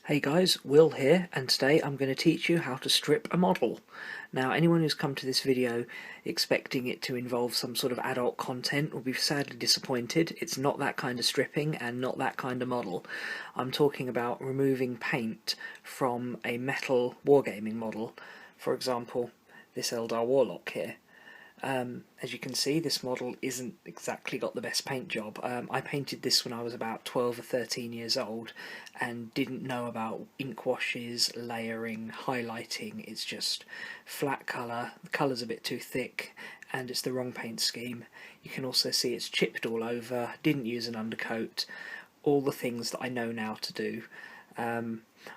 Hey guys, Will here, and today I'm going to teach you how to strip a model. Now, anyone who's come to this video expecting it to involve some sort of adult content will be sadly disappointed. It's not that kind of stripping and not that kind of model. I'm talking about removing paint from a metal wargaming model. For example, this Eldar Warlock here. As you can see, this model isn't exactly got the best paint job. I painted this when I was about 12 or 13 years old and didn't know about ink washes, layering, highlighting. It's just flat colour, the colour's a bit too thick, and it's the wrong paint scheme. You can also see it's chipped all over, didn't use an undercoat, all the things that I know now to do.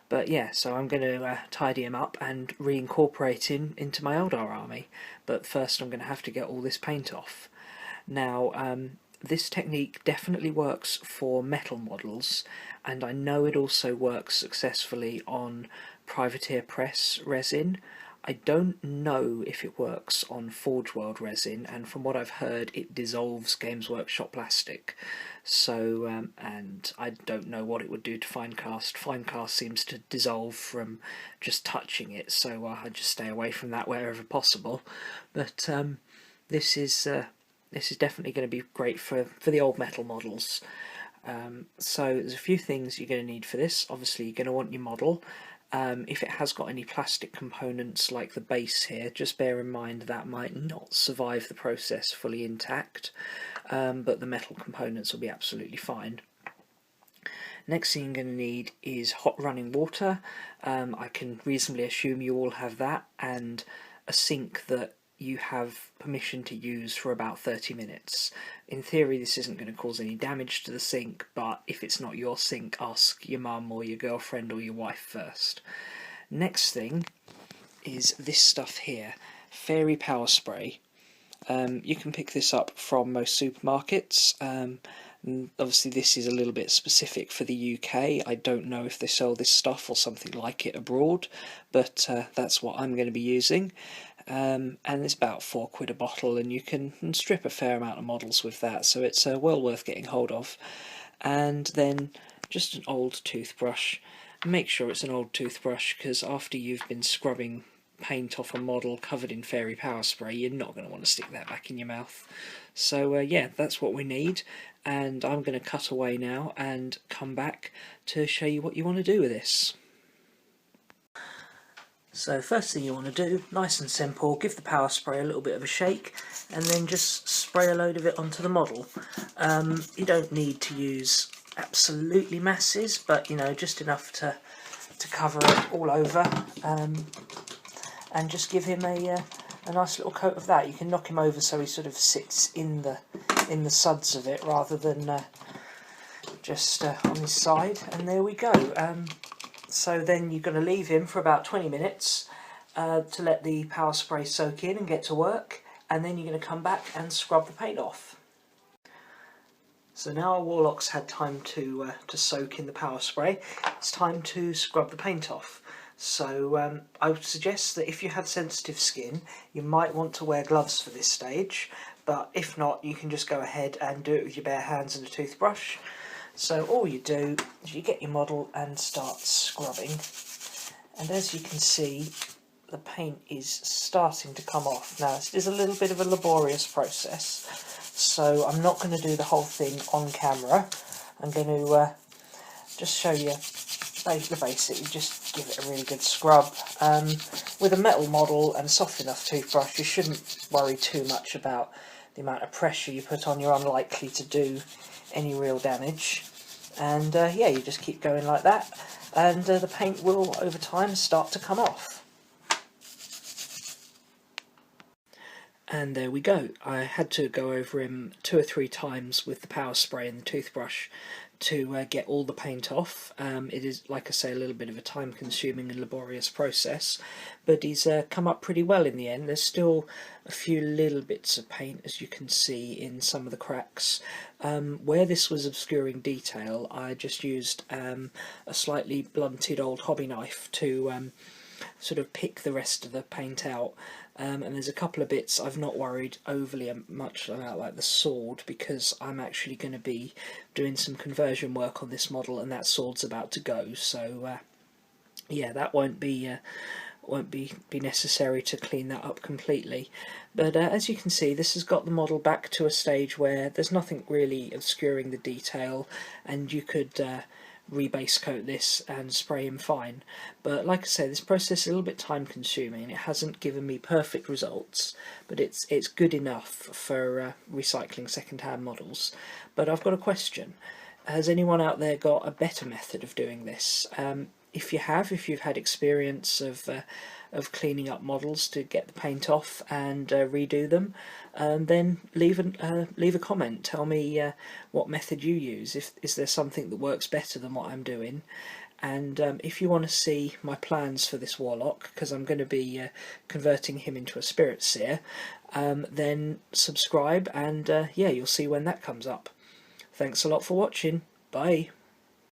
But yeah, so I'm going to tidy him up and reincorporate him into my Eldar army. But first I'm going to have to get all this paint off. Now, this technique definitely works for metal models, and I know it also works successfully on Privateer Press resin. I don't know if it works on Forge World resin, and from what I've heard it dissolves Games Workshop plastic. So, and I don't know what it would do to Finecast. Finecast seems to dissolve from just touching it, so I just stay away from that wherever possible. But this is definitely going to be great for the old metal models. So there's a few things you're going to need for this. Obviously you're going to want your model. If it has got any plastic components like the base here, just bear in mind that might not survive the process fully intact, but the metal components will be absolutely fine. Next thing you're going to need is hot running water. I can reasonably assume you all have that, and a sink that you have permission to use for about 30 minutes. In theory this isn't going to cause any damage to the sink, but if it's not your sink, ask your mum or your girlfriend or your wife first. Next thing is this stuff here, Fairy Power Spray. You can pick this up from most supermarkets. Obviously this is a little bit specific for the UK. I don't know if they sell this stuff or something like it abroad, but that's what I'm going to be using. And it's about £4 a bottle, and you can strip a fair amount of models with that, so it's well worth getting hold of. And then just an old toothbrush. Make sure it's an old toothbrush, because after you've been scrubbing paint off a model covered in Fairy Power Spray, you're not going to want to stick that back in your mouth. So yeah, that's what we need, and I'm going to cut away now and come back to show you what you want to do with this. So first thing you want to do, nice and simple, give the power spray a little bit of a shake and then just spray a load of it onto the model. You don't need to use absolutely masses, but you know, just enough to cover it all over, and just give him a nice little coat of that. You can knock him over so he sort of sits in the suds of it rather than just on his side, and there we go. So then you're going to leave him for about 20 minutes to let the power spray soak in and get to work, and then you're going to come back and scrub the paint off. So now our Warlock's had time to soak in the power spray, it's time to scrub the paint off. So I would suggest that if you have sensitive skin, you might want to wear gloves for this stage, but if not, you can just go ahead and do it with your bare hands and a toothbrush. So all you do is you get your model and start scrubbing, and as you can see the paint is starting to come off. Now this is a little bit of a laborious process, so I'm not going to do the whole thing on camera. I'm going to just show you the basic. You just give it a really good scrub. With a metal model and a soft enough toothbrush you shouldn't worry too much about the amount of pressure you put on. You're unlikely to do any real damage, and yeah, you just keep going like that, and the paint will over time start to come off. And there we go. I had to go over him 2 or 3 times with the power spray and the toothbrush to get all the paint off. It is, like I say, a little bit of a time consuming and laborious process, but he's come up pretty well in the end. There's still a few little bits of paint, as you can see, in some of the cracks. Where this was obscuring detail, I just used a slightly blunted old hobby knife to sort of pick the rest of the paint out. And there's a couple of bits I've not worried overly much about, like the sword, because I'm actually going to be doing some conversion work on this model and that sword's about to go, so yeah, that won't be necessary to clean that up completely. But as you can see, this has got the model back to a stage where there's nothing really obscuring the detail, and you could rebase coat this and spray him fine. But like I say, this process is a little bit time consuming. It hasn't given me perfect results, but it's good enough for recycling second-hand models. But I've got a question. Has anyone out there got a better method of doing this? If you've had experience of cleaning up models to get the paint off and redo them, then leave a comment. Tell me what method you use. If is there something that works better than what I'm doing? And if you want to see my plans for this warlock, because I'm going to be converting him into a spirit seer, then subscribe, and yeah, you'll see when that comes up. Thanks a lot for watching. Bye.